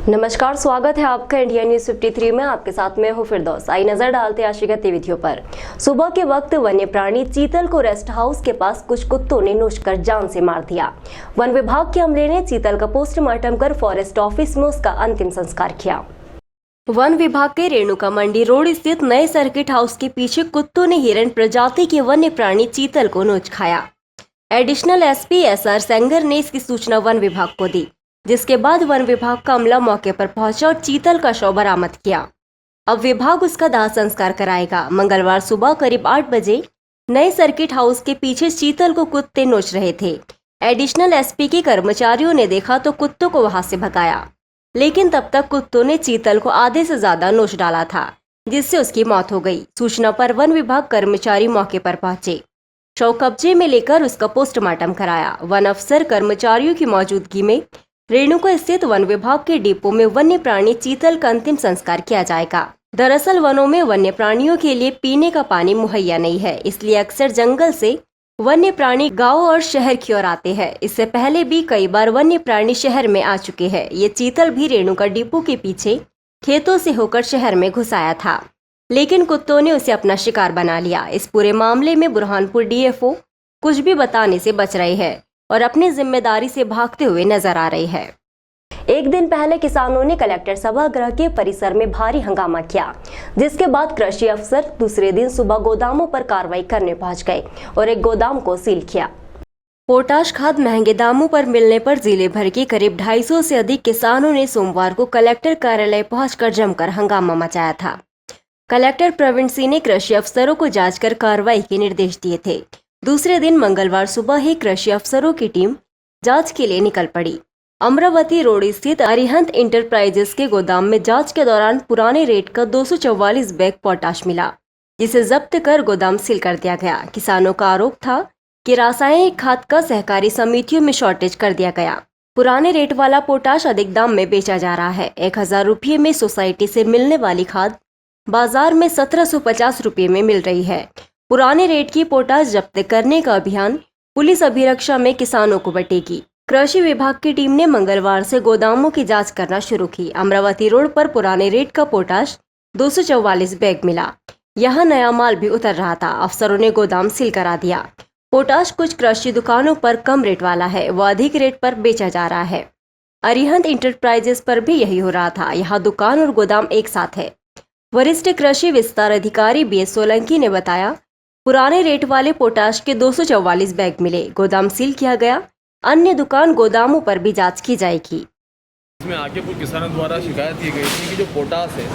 नमस्कार, स्वागत है आपका इंडिया न्यूज 53 में। आपके साथ मैं हूं फिरदौस। आई नजर डालते हैं आज की गतिविधियों पर। सुबह के वक्त वन्य प्राणी चीतल को रेस्ट हाउस के पास कुछ कुत्तों ने नोचकर जान से मार दिया। वन विभाग के अमले ने चीतल का पोस्टमार्टम कर फॉरेस्ट ऑफिस में उसका अंतिम संस्कार किया। वन विभाग के रेणुका मंडी रोड स्थित नए सर्किट हाउस के पीछे कुत्तों ने हिरण प्रजाति के वन्य प्राणी चीतल को नोच खाया। एडिशनल एसपी SR सेंगर ने इसकी सूचना वन विभाग को दी, जिसके बाद वन विभाग का अमला मौके पर पहुंचा और चीतल का शव बरामद किया। अब विभाग उसका दाह संस्कार कराएगा। मंगलवार सुबह करीब 8 बजे नए सर्किट हाउस के पीछे चीतल को कुत्ते नोच रहे थे। एडिशनल एसपी के कर्मचारियों ने देखा तो कुत्तों को वहां से भगाया, लेकिन तब तक कुत्तों ने चीतल को आधे से ज्यादा नोच डाला था, जिससे उसकी मौत हो गई। सूचना पर वन विभाग कर्मचारी मौके पर पहुंचे, शव कब्जे में लेकर उसका पोस्टमार्टम कराया। वन अफसर कर्मचारियों की मौजूदगी में रेणुका स्थित वन विभाग के डिपो में वन्य प्राणी चीतल का अंतिम संस्कार किया जाएगा। दरअसल वनों में वन्य प्राणियों के लिए पीने का पानी मुहैया नहीं है, इसलिए अक्सर जंगल से वन्य प्राणी गांव और शहर की ओर आते हैं। इससे पहले भी कई बार वन्य प्राणी शहर में आ चुके हैं। ये चीतल भी रेणुका डिपो के पीछे खेतों से होकर शहर में घुस आया था, लेकिन कुत्तों ने उसे अपना शिकार बना लिया। इस पूरे मामले में बुरहानपुर DFO कुछ भी बताने से बच रहे हैं और अपनी जिम्मेदारी से भागते हुए नजर आ रही है। एक दिन पहले किसानों ने कलेक्टर सभागृह के परिसर में भारी हंगामा किया, जिसके बाद कृषि अफसर दूसरे दिन सुबह गोदामों पर कार्रवाई करने पहुंच गए और एक गोदाम को सील किया। पोटाश खाद महंगे दामों पर मिलने पर जिले भर के करीब 250 से अधिक किसानों ने सोमवार को कलेक्टर कार्यालय पहुंचकर जमकर हंगामा मचाया था। कलेक्टर प्रवीण सिंह ने कृषि अफसरों को जांच कर कार्रवाई के निर्देश दिए थे। दूसरे दिन मंगलवार सुबह ही कृषि अफसरों की टीम जांच के लिए निकल पड़ी। अमरावती रोड स्थित अरिहंत इंटरप्राइजेस के गोदाम में जांच के दौरान पुराने रेट का 244 बैग पोटाश मिला, जिसे जब्त कर गोदाम सील कर दिया गया। किसानों का आरोप था कि रासायनिक खाद का सहकारी समितियों में शॉर्टेज कर दिया गया। पुराने रेट वाला पोटाश अधिक दाम में बेचा जा रहा है। 1000 रुपये में सोसाइटी से मिलने वाली खाद बाजार में 1750 रुपये में मिल रही है। पुराने रेट की पोटाश जब्त करने का अभियान पुलिस अभिरक्षा में किसानों को बटेगी। कृषि विभाग की टीम ने मंगलवार से गोदामों की जांच करना शुरू की। अमरावती रोड पर पुराने रेट का पोटाश 244 बैग मिला। यहां नया माल भी उतर रहा था। अफसरों ने गोदाम सील करा दिया। पोटाश कुछ कृषि दुकानों पर कम रेट वाला है, वह अधिक रेट पर बेचा जा रहा है। अरिहंत इंटरप्राइजेस पर भी यही हो रहा था। यहाँ दुकान और गोदाम एक साथ है। वरिष्ठ कृषि विस्तार अधिकारी BS सोलंकी ने बताया, पुराने रेट वाले पोटाश के 244 बैग मिले। गोदाम सील किया गया। अन्य दुकान गोदामों पर भी जांच की जाएगी। इसमें आगे कुछ किसानों द्वारा शिकायत की गई थी कि जो पोटाश है,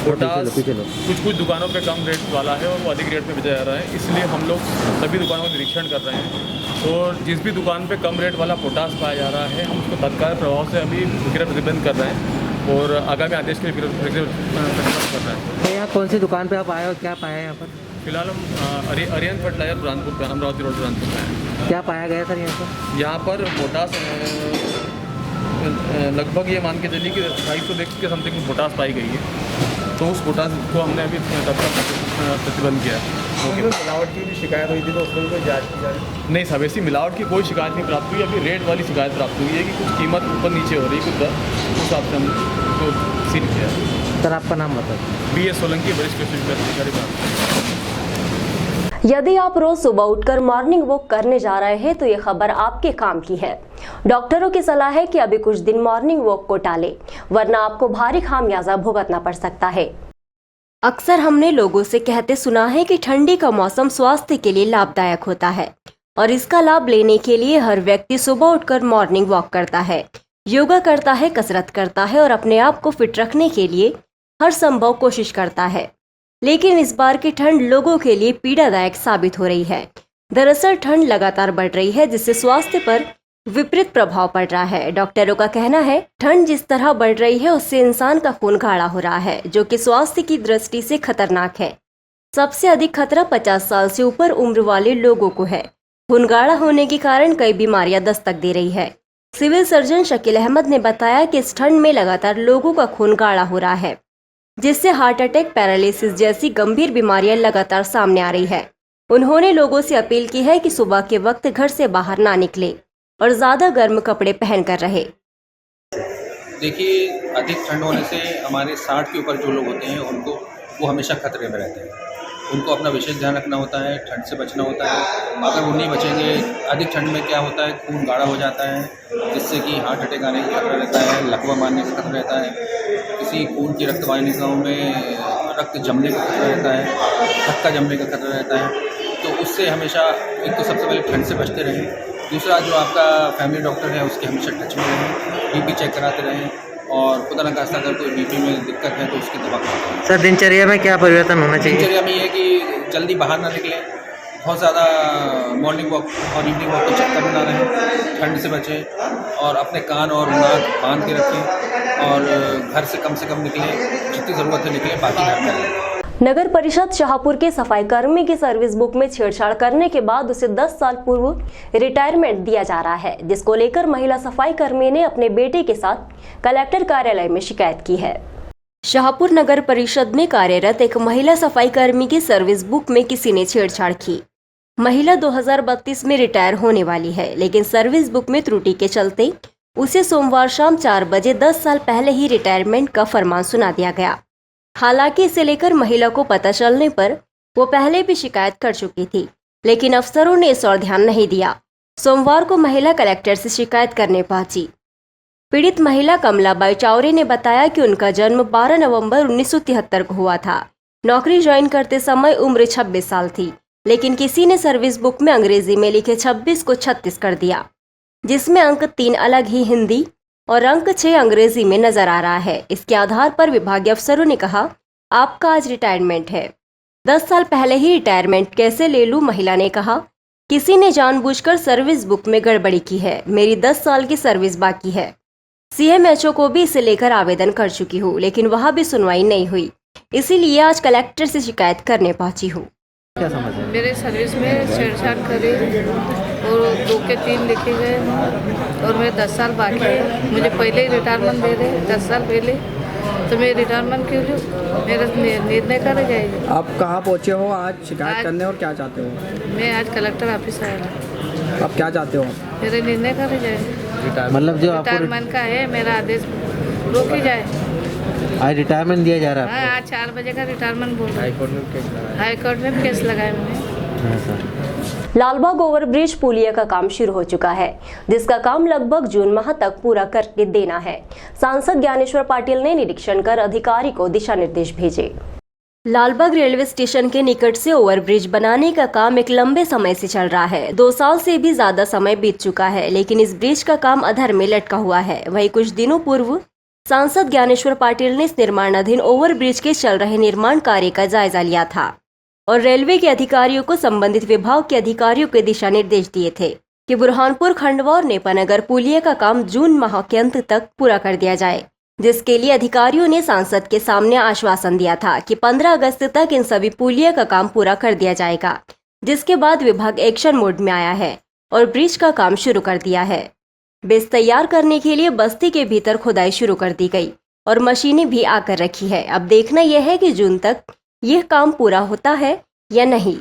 पोटाश कुछ दुकानों पे कम रेट वाला है और वो अधिक रेट पे बेचा जा रहा है। इसलिए हम लोग सभी दुकानों का निरीक्षण कर रहे हैं और जिस भी दुकान पे कम रेट वाला पोटाश पाया जा रहा है, हम उसको तत्काल प्रभाव से अभी विक्रय प्रतिबंध कर रहे हैं और आगामी आदेश के लिए विक्रय प्रतिबंध कर रहे हैं। तो यहाँ कौन सी दुकान पे आप आए और क्या पाया यहाँ पर? फिलहाल हम अरिहंत फर्टिलाइजर बुरहानपुर पे, अमरावती रोड बुरहानपुर पे हैं। क्या पाया गया सर यहाँ पर? यहाँ पर पोटाश लगभग ये मान के चलिए कि 250 बैग के समथिंग पोटाश पाई गई है। तो उस पोटाश को हमने अभी प्रतिबंध किया है। मिलावट की भी शिकायत हुई थी तो उसमें भी कोई जांच की जाए? नहीं साहब, ऐसी मिलावट की कोई शिकायत नहीं प्राप्त हुई। अभी रेट वाली शिकायत प्राप्त हुई है कि कुछ कीमत ऊपर नीचे हो रही है, कुछ उस हिसाब से हमको सील किया है। सर आपका नाम बताओ। BS सोलंकी, वरिष्ठ कृषि विस्तार अधिकारी। यदि आप रोज सुबह उठकर मॉर्निंग वॉक करने जा रहे हैं तो ये खबर आपके काम की है। डॉक्टरों की सलाह है कि अभी कुछ दिन मॉर्निंग वॉक को टालें, वरना आपको भारी खामियाजा भुगतना पड़ सकता है। अक्सर हमने लोगों से कहते सुना है कि ठंडी का मौसम स्वास्थ्य के लिए लाभदायक होता है और इसका लाभ लेने के लिए हर व्यक्ति सुबह उठकर मॉर्निंग वॉक करता है, योगा करता है, कसरत करता है और अपने आप को फिट रखने के लिए हर संभव कोशिश करता है। लेकिन इस बार की ठंड लोगों के लिए पीड़ादायक साबित हो रही है। दरअसल ठंड लगातार बढ़ रही है, जिससे स्वास्थ्य पर विपरीत प्रभाव पड़ रहा है। डॉक्टरों का कहना है, ठंड जिस तरह बढ़ रही है उससे इंसान का खून गाढ़ा हो रहा है, जो कि स्वास्थ्य की दृष्टि से खतरनाक है। सबसे अधिक खतरा 50 साल से ऊपर उम्र वाले लोगों को है। खून गाढ़ा होने के कारण कई बीमारियां दस्तक दे रही है। सिविल सर्जन शकील अहमद ने बताया कि इस ठंड में लगातार लोगों का खून गाढ़ा हो रहा है, जिससे हार्ट अटैक, पैरालिसिस जैसी गंभीर बीमारियां लगातार सामने आ रही है। उन्होंने लोगों से अपील की है कि सुबह के वक्त घर से बाहर ना निकले और ज्यादा गर्म कपड़े पहनकर रहे। देखिए अधिक ठंड होने से हमारे 60 के ऊपर जो लोग होते हैं उनको वो हमेशा खतरे में रहते हैं। उनको अपना विशेष ध्यान रखना होता है, ठंड से बचना होता है। अगर वो नहीं बचेंगे, अधिक ठंड में क्या होता है, खून गाढ़ा हो जाता है, जिससे कि हार्ट अटैक आने का खतरा रहता है, लकवा मारने का खतरा रहता है, किसी खून की रक्त वाहिकाओं में रक्त जमने का खतरा रहता है, थक्का जमने का खतरा रहता है। तो उससे हमेशा एक तो सबसे पहले ठंड से बचते रहें, दूसरा जो आपका फैमिली डॉक्टर है उसके हमेशा टच में रहें, बीपी चेक कराते रहें, और खुदा न खास्ता अगर कोई बीपी में दिक्कत है तो उसकी दवा कराएं। सर दिनचर्या में क्या परिवर्तन होना चाहिए? दिनचर्या में ये है कि जल्दी बाहर ना निकलें, बहुत ज़्यादा मॉर्निंग वॉक और इवनिंग वॉक के चक्कर में ना रहें, ठंड से बचें और अपने कान और नाक बांध के रखें और घर से कम निकलें, जितनी ज़रूरत है निकलें, बाकी घर में रहें। नगर परिषद शाहपुर के सफाई कर्मी की सर्विस बुक में छेड़छाड़ करने के बाद उसे 10 साल पूर्व रिटायरमेंट दिया जा रहा है, जिसको लेकर महिला सफाई कर्मी ने अपने बेटे के साथ कलेक्टर कार्यालय में शिकायत की है। शाहपुर नगर परिषद में कार्यरत एक महिला सफाई कर्मी की सर्विस बुक में किसी ने छेड़छाड़ की। महिला 2032 में रिटायर होने वाली है, लेकिन सर्विस बुक में त्रुटि के चलते उसे सोमवार शाम 4 बजे 10 साल पहले ही रिटायरमेंट का फरमान सुना दिया गया। हालांकि इसे लेकर महिला को पता चलने पर वो पहले भी शिकायत कर चुकी थी, लेकिन अफसरों ने इस ओर ध्यान नहीं दिया। सोमवार को महिला कलेक्टर से शिकायत करने पहुंची। पीड़ित महिला कमलाबाई चावरे ने बताया कि उनका जन्म 12 नवंबर 1973 को हुआ था। नौकरी ज्वाइन करते समय उम्र 26 साल थी, लेकिन किसी ने सर्विस बुक में अंग्रेजी में लिखे 26 को 36 कर दिया, जिसमें अंक 3 अलग ही हिंदी और अंक 6 अंग्रेजी में नजर आ रहा है। इसके आधार पर विभागीय अफसरों ने कहा, आपका आज रिटायरमेंट है। 10 साल पहले ही रिटायरमेंट कैसे ले लूं? महिला ने कहा, किसी ने जानबूझकर सर्विस बुक में गड़बड़ी की है। मेरी 10 साल की सर्विस बाकी है। CMHO को भी इसे लेकर आवेदन कर चुकी हूँ, लेकिन वहाँ भी सुनवाई नहीं हुई, इसीलिए आज कलेक्टर से शिकायत करने पहुंची हूँ। क्या समझ है? मेरे सर्विस में छेड़छाड़ करे और 2 के 3 लिखे गए और मेरे 10 साल बाकी है। मुझे पहले ही रिटायरमेंट दे रहे 10 साल पहले, तो मैं रिटायरमेंट क्यों लूँ? मेरा निर्णय कर जाएगी। आप कहाँ पहुँचे हो आज शिकायत करने और क्या चाहते हो? मैं आज कलेक्टर ऑफिस आया हूँ। आप क्या चाहते हो? मेरा निर्णय कर जाए। मतलब जो आपको रिटायरमेंट का है, मेरा आदेश रोक ही जाए। आज रिटायरमेंट दिया जा रहा है हाँ, आज 4 बजे का रिटायरमेंट बोल रहा है। हाईकोर्ट में केस लगाया मैंने। आपको? लालबाग ओवरब्रिज पुलिया का काम शुरू हो चुका है, जिसका काम लगभग जून माह तक पूरा करके देना है। सांसद ज्ञानेश्वर पाटिल ने निरीक्षण कर अधिकारी को दिशा निर्देश भेजे। लालबाग रेलवे स्टेशन के निकट से ओवरब्रिज बनाने का काम एक लंबे समय से चल रहा है। 2 साल से भी ज्यादा समय बीत चुका है, लेकिन इस ब्रिज का काम अधर में लटका हुआ है। वहीं कुछ दिनों पूर्व सांसद ज्ञानेश्वर पाटिल ने इस निर्माणाधीन ओवरब्रिज के चल रहे निर्माण कार्य का जायजा लिया था और रेलवे के अधिकारियों को संबंधित विभाग के अधिकारियों के दिशा निर्देश दिए थे कि बुरहानपुर, खंडवा और नेपानगर पुलिया का काम जून माह के अंत तक पूरा कर दिया जाए, जिसके लिए अधिकारियों ने सांसद के सामने आश्वासन दिया था कि 15 अगस्त तक इन सभी पुलिया का काम पूरा कर दिया जाएगा। जिसके बाद विभाग एक्शन मोड में आया है और ब्रिज का काम शुरू कर दिया है। बेस तैयार करने के लिए बस्ती के भीतर खुदाई शुरू कर दी गई और मशीनें भी आकर रखी है। अब देखना यह है कि जून तक यह काम पूरा होता है या नहीं।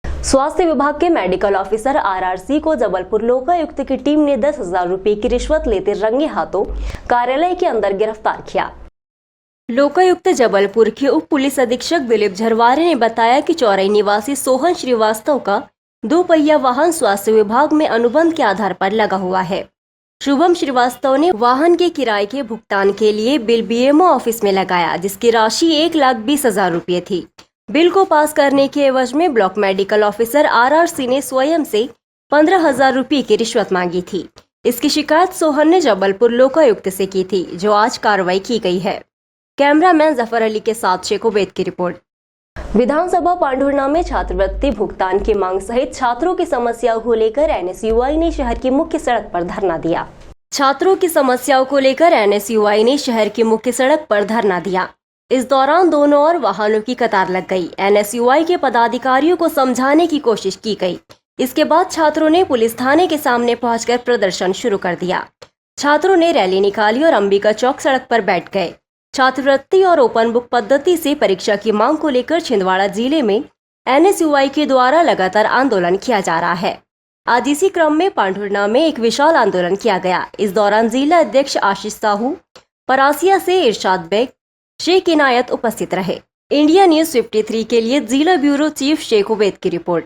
स्वास्थ्य विभाग के मेडिकल ऑफिसर RRC को जबलपुर लोकायुक्त की टीम ने 10,000 रुपए की रिश्वत लेते रंगे हाथों कार्यालय के अंदर गिरफ्तार किया। लोकायुक्त जबलपुर के उप पुलिस अधीक्षक दिलीप झरवारे ने बताया कि चौरई निवासी सोहन श्रीवास्तव का 2 पहिया वाहन स्वास्थ्य विभाग में अनुबंध के आधार पर लगा हुआ है। शुभम श्रीवास्तव ने वाहन के किराए के भुगतान के लिए बिल BMO ऑफिस में लगाया, जिसकी राशि 1,20,000 रुपये थी। बिल को पास करने के एवज में ब्लॉक मेडिकल ऑफिसर RRC ने स्वयं से 15,000 रुपये की रिश्वत मांगी थी। इसकी शिकायत सोहन ने जबलपुर लोकायुक्त से की थी, जो आज कार्रवाई की गई है। कैमरामैन जफर अली के साथ शेख उबैद की रिपोर्ट। विधानसभा पांढुर्णा में छात्रवृत्ति भुगतान की मांग सहित छात्रों की समस्याओं को लेकर NSUI ने शहर की मुख्य सड़क पर धरना दिया। छात्रों की समस्याओं को लेकर NSUI ने शहर की मुख्य सड़क पर धरना दिया। इस दौरान दोनों ओर वाहनों की कतार लग गई। NSUI के पदाधिकारियों को समझाने की कोशिश की गई। इसके बाद छात्रों ने पुलिस थाने के सामने पहुंचकर प्रदर्शन शुरू कर दिया। छात्रों ने रैली निकाली और अंबिका चौक सड़क पर बैठ गए। छात्रवृत्ति और ओपन बुक पद्धति से परीक्षा की मांग को लेकर छिंदवाड़ा जिले में NSUI के द्वारा लगातार आंदोलन किया जा रहा है। आज इसी क्रम में पांढुर्णा में एक विशाल आंदोलन किया गया। इस दौरान जिला अध्यक्ष आशीष साहू, परासिया से इरशाद बेग, शेख इनायत उपस्थित रहे। इंडिया न्यूज 53 के लिए जिला ब्यूरो चीफ शेख उबैद की रिपोर्ट।